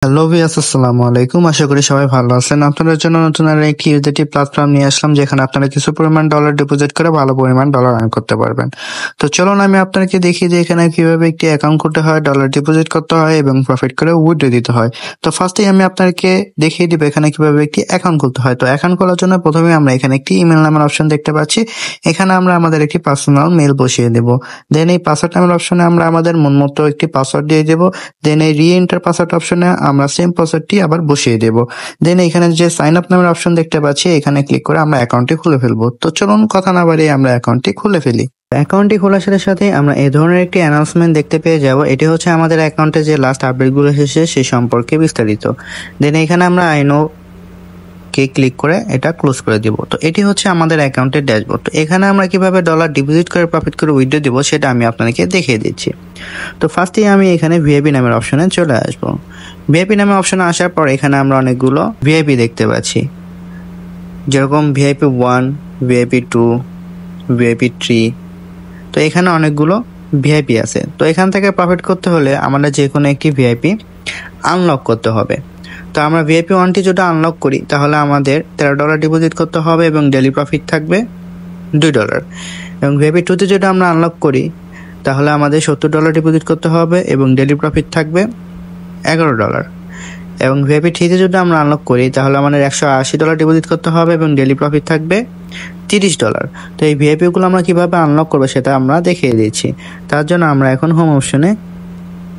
Hello viewers, আসসালামু আলাইকুম। আশা করি সবাই ভালো আছেন। আপনাদের জন্য নতুন আর একটি ইউএসডিটি প্ল্যাটফর্ম নিয়ে আসলাম, যেখানে আপনারা কিছু পরিমাণ ডলার ডিপোজিট করে ভালো পরিমাণ ডলার আর্ন করতে পারবেন। তো চলুন আমি আপনাকে দেখিয়ে দিই এখানে কিভাবে একটি অ্যাকাউন্ট করতে হয়, ডলার ডিপোজিট করতে হয় এবং প্রফিট করে উইথড্র দিতে হয়। তো ফার্স্টেই আমি আপনাকে দেখিয়ে দিব এখানে কিভাবে একটি অ্যাকাউন্ট খুলতে হয়। তো অ্যাকাউন্ট খোলার জন্য প্রথমে আমরা এখানে একটি ইমেল নামের অপশন দেখতে পাচ্ছি। এখানে আমরা আমাদের একটি পার্সোনাল মেল বসিয়ে দেব। দেন এই পাসওয়ার্ড নামের অপশনে আমরা আমাদের মন মতো একটি পাসওয়ার্ড দিয়ে দেব। দেন এই রি এন্টার পাসওয়ার্ড অপশনে আমরা সেম পাসওয়ার্ডটি আবার বসিয়ে দেব। দেন এখানে যে সাইন আপ নামের অপশন দেখতে পাচ্ছি, এখানে ক্লিক করে আমরা অ্যাকাউন্টটি খুলে ফেলবো। তো চলুন কথা না বাড়িয়ে আমরা অ্যাকাউন্টটি খুলে ফেলি। অ্যাকাউন্টটি খোলার সাথে সাথে আমরা এই ধরনের একটি অ্যানাউন্সমেন্ট দেখতে পেয়ে যাব। এটি হচ্ছে আমাদের অ্যাকাউন্টে যে লাস্ট আপডেটগুলো এসেছে সে সম্পর্কে বিস্তারিত। দেন এখানে আমরা আই নো কে ক্লিক করে এটা ক্লোজ করে দিব। তো এটি হচ্ছে আমাদের অ্যাকাউন্টের ড্যাশবোর্ড। তো এখানে আমরা কিভাবে ডলার ডিপোজিট করে প্রফিট করে উইথড্র দিব সেটা আমি আপনাদেরকে দেখিয়ে দিচ্ছি। তো ফার্স্টেই আমি এখানে ভিআইপি নামের অপশনে চলে আসবো। ভিআইপি নামের অপশনে আসার পর এখানে আমরা অনেকগুলো ভিআইপি দেখতে পাচ্ছি, যেরকম ভিআইপি 1, ভিআইপি 2, ভিআইপি 3। তো এখানে অনেকগুলো ভিআইপি আছে। তো এখান থেকে প্রফিট করতে হলে আমাদের যে কোনো একটি ভিআইপি আনলক করতে হবে। তো আমরা ভিআইপি 1টি যদি আনলক করি তাহলে আমাদের $13 ডিপোজিট করতে হবে এবং ডেইলি প্রফিট থাকবে $2। এবং ভিআইপি 2তে যদি আমরা আনলক করি তাহলে আমাদের $70 ডিপোজিট করতে হবে এবং ডেইলি প্রফিট থাকবে $11। এবং ভিআইপি 3তে যদি আমরা আনলক করি তাহলে আমাদের $180 ডিপোজিট করতে হবে এবং ডেইলি প্রফিট থাকবে $30। তো এই ভিআইপিগুলো আমরা কিভাবে আনলক করবো সেটা আমরা দেখিয়ে দিচ্ছি। তার জন্য আমরা এখন হোম অপশনে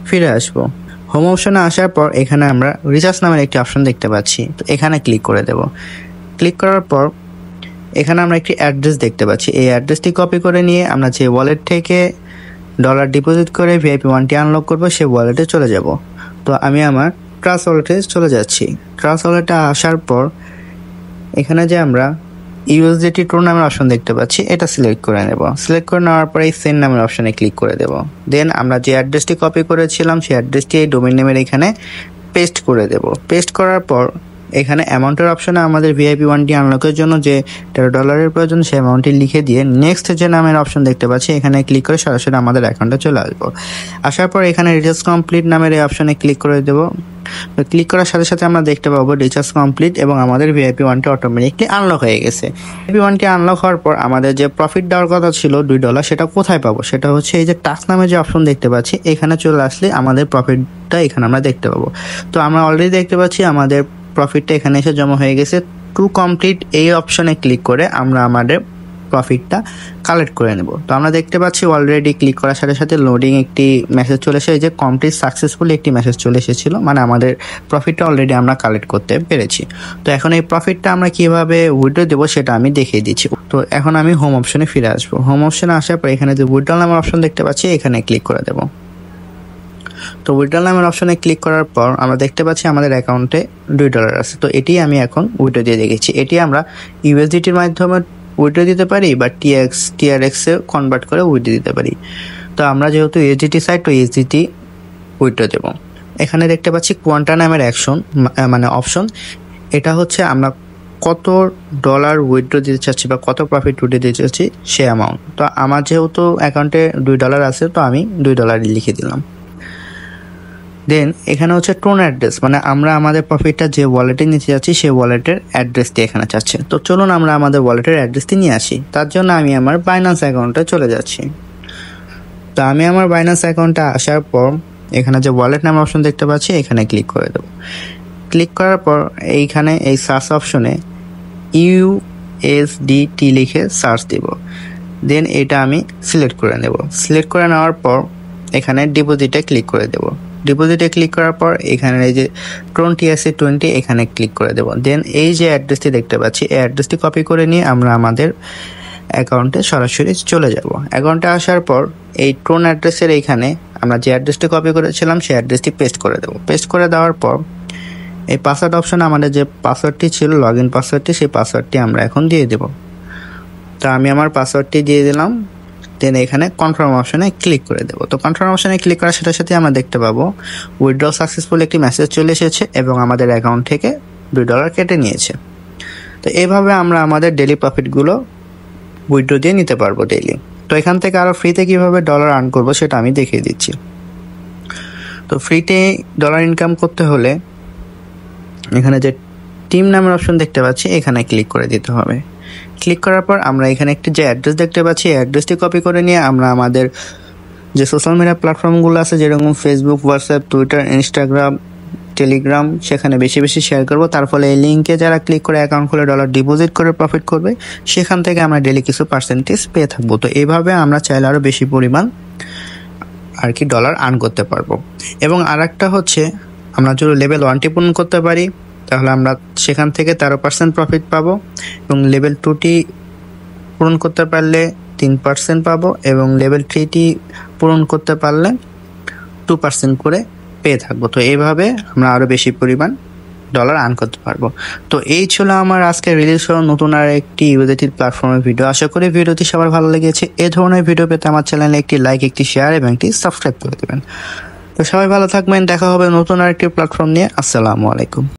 ফিরে আসবো। হোম অপশনে আসার পর এখানে আমরা রিচার্জ নামের একটি অপশন দেখতে পাচ্ছি। তো এখানে ক্লিক করে দেব। ক্লিক করার পর এখানে আমরা একটি অ্যাড্রেস দেখতে পাচ্ছি। এই অ্যাড্রেসটি কপি করে নিয়ে আমরা যে ওয়ালেট থেকে ডলার ডিপোজিট করে ভিআইপি 1টি আনলক করবো সেই ওয়ালেটে চলে যাব। তো আমি আমার ট্রাস্ট ওয়ালেটে চলে যাচ্ছি। ট্রাস্ট ওয়ালেটে আসার পর এখানে যে আমরা ইউএসডিটি টো নামের অপশন দেখতে পাচ্ছি, এটা সিলেক্ট করে নেব। সিলেক্ট করে নেওয়ার পরে এই সেন্ড নামের অপশনে ক্লিক করে দেব। দেন আমরা যে অ্যাড্রেসটি কপি করেছিলাম সেই অ্যাড্রেসটি এই ডোমেইন নেমের এখানে পেস্ট করে দেব। পেস্ট করার পর এখানে অ্যামাউন্টের অপশনে আমাদের ভিআইপি 1টি আনলকের জন্য যে $13 প্রয়োজন সেই অ্যামাউন্টটি লিখে দিয়ে নেক্সট যে নামের অপশন দেখতে পাচ্ছি এখানে ক্লিক করে সরাসরি আমাদের অ্যাকাউন্টে চলে আসবো। আসার পর এখানে রিচার্জ কমপ্লিট নামের এই অপশনে ক্লিক করে দেব। ক্লিক করার সাথে সাথে আমরা দেখতে পাবো রিচার্জ কমপ্লিট এবং আমাদের ভিআইপি 1টি অটোমেটিকলি আনলক হয়ে গেছে। ভিআইপি 1টি আনলক হওয়ার পর আমাদের যে প্রফিট দেওয়ার কথা ছিল $2, সেটা কোথায় পাবো? সেটা হচ্ছে এই যে টাস্ক নামে যে অপশন দেখতে পাচ্ছি এখানে চলে আসলে আমাদের প্রফিটটা এখানে আমরা দেখতে পাবো। তো আমরা অলরেডি দেখতে পাচ্ছি আমাদের প্রফিটটা এখানে এসে জমা হয়ে গেছে। টু কমপ্লিট এই অপশনে ক্লিক করে আমরা আমাদের প্রফিটটা কালেক্ট করে নেব। তো আমরা দেখতে পাচ্ছি অলরেডি ক্লিক করার সাথে সাথে লোডিং একটি মেসেজ চলে এসেছে, যে কমপ্লিট সাকসেসফুলি একটি মেসেজ চলে এসেছিল, মানে আমাদের প্রফিটটা অলরেডি আমরা কালেক্ট করতে পেরেছি। তো এখন এই প্রফিটটা আমরা কিভাবে উইথড্র দেবো সেটা আমি দেখিয়ে দিচ্ছি। তো এখন আমি হোম অপশনে ফিরে আসবো। হোম অপশনে আসার পর এখানে যে উইথড্র নামের অপশন দেখতে পাচ্ছি এখানে ক্লিক করে দেবো। তো উইথড্র নামের অপশনে ক্লিক করার পর আমরা দেখতে পাচ্ছি আমাদের অ্যাকাউন্টে $2 আছে। তো এটি আমি এখন উইথড্র দিয়ে দেখেছি। এটি আমরা ইউএসডিটির মাধ্যমে উইথড্র দিতে পারি বা টিআরএক্স এ কনভার্ট করে উইথড্র দিতে পারি। তো আমরা যেহেতু ইউএসডিটি সাইট, তো ইউএসডিটি উইথড্র দেব। এখানে দেখতে পাচ্ছি কোয়ান্টা নামের অপশন। এটা হচ্ছে আমরা কত ডলার উইথড্র দিতে চাচ্ছি বা কত প্রফিট উইথড্র দিতে চাচ্ছি সে অ্যামাউন্ট। তো আমার যেহেতু অ্যাকাউন্টে $2 আছে তো আমি $2 লিখে দিলাম। দেন এখানে হচ্ছে টোন অ্যাড্রেস, মানে আমরা আমাদের প্রফিটটা যে ওয়ালেটে নিতে যাচ্ছি সেই ওয়ালেটের অ্যাড্রেসটি এখানে চাচ্ছে। তো চলুন আমরা আমাদের ওয়ালেটের অ্যাড্রেসটি নিয়ে আসি। তার জন্য আমি আমার বাইন্যান্স অ্যাকাউন্টে চলে যাচ্ছি। তো আমি আমার বাইন্যান্স অ্যাকাউন্টে আসার পর এখানে যে ওয়ালেট নামের অপশন দেখতে পাচ্ছি এখানে ক্লিক করে দেবো। ক্লিক করার পর এইখানে এই সার্চ অপশনে ইউএসডিটি লিখে সার্চ দেব। দেন এটা আমি সিলেক্ট করে নেব। সিলেক্ট করে নেওয়ার পর এখানে ডিপোজিটে ক্লিক করে দেব। ডিপোজিটে ক্লিক করার পর এখানে এই যে ট্রন TRC20 এখানে ক্লিক করে দেব। দেন এই যে অ্যাড্রেসটি দেখতে পাচ্ছি এই অ্যাড্রেসটি কপি করে নিয়ে আমরা আমাদের অ্যাকাউন্টে সরাসরি চলে যাব। অ্যাকাউন্টে আসার পর এই ট্রন অ্যাড্রেসের এইখানে আমরা যে অ্যাড্রেসটি কপি করেছিলাম সেই অ্যাড্রেসটি পেস্ট করে দেব। পেস্ট করে দেওয়ার পর এই পাসওয়ার্ড অপশনে আমাদের যে পাসওয়ার্ডটি ছিল, লগ ইন পাসওয়ার্ডটি, সেই পাসওয়ার্ডটি আমরা এখন দিয়ে দেব। তো আমি আমার পাসওয়ার্ডটি দিয়ে দিলাম। দেন এখানে কনফার্ম অপশনে ক্লিক করে দেবো। তো কনফার্ম অপশনে ক্লিক করার সাথে সাথে আমরা দেখতে পাবো উইথড্র সাকসেসফুল একটি মেসেজ চলে এসেছে এবং আমাদের অ্যাকাউন্ট থেকে $2 কেটে নিয়েছে। তো এইভাবে আমরা আমাদের ডেইলি প্রফিটগুলো উইথড্র দিয়ে নিতে পারবো ডেইলি। তো এখান থেকে আরও ফ্রিতে কীভাবে ডলার আর্ন করবো সেটা আমি দেখিয়ে দিচ্ছি। তো ফ্রিতে ডলার ইনকাম করতে হলে এখানে যে টিম নামের অপশন দেখতে পাচ্ছি এখানে ক্লিক করে দিতে হবে। ক্লিক করার পর আমরা এখানে একটি যে অ্যাড্রেস দেখতে পাচ্ছি এই অ্যাড্রেসটি কপি করে নিয়ে আমরা আমাদের যে সোশ্যাল মিডিয়া প্ল্যাটফর্মগুলো আছে যেরকম Facebook, WhatsApp, Twitter, Instagram, Telegram সেখানে বেশি বেশি শেয়ার করব। তার ফলে এই লিঙ্কে যারা ক্লিক করে অ্যাকাউন্ট খুলে ডলার ডিপোজিট করে প্রফিট করবে সেখান থেকে আমরা ডেলি কিছু পার্সেন্টেজ পেয়ে থাকবো। তো এইভাবে আমরা চাইলে আরও বেশি পরিমাণ আর কি ডলার আর্ন করতে পারবো। এবং আর একটা হচ্ছে আমরা যদি লেভেল 1টি পূরণ করতে পারি তাহলে আমরা সেখান থেকে 13% প্রফিট পাবো, এবং লেভেল 2টি পূরণ করতে পারলে 3% পাবো, এবং লেভেল 3টি পূরণ করতে পারলে 2% করে পেয়ে থাকবো। তো এইভাবে আমরা আরও বেশি পরিমাণ ডলার আর্ন করতে পারবো। তো এই ছিল আমার আজকে রিলিজ হওয়া নতুন আর একটি ইউএসডিটি প্ল্যাটফর্মের ভিডিও। আশা করি ভিডিওটি সবার ভালো লেগেছে। এই ধরনের ভিডিও পেতে আমার চ্যানেলে একটি লাইক, একটি শেয়ার এবং একটি সাবস্ক্রাইব করে দেবেন। তো সবাই ভালো থাকবেন, দেখা হবে নতুন আর একটি প্ল্যাটফর্ম নিয়ে। আসসালামু আলাইকুম।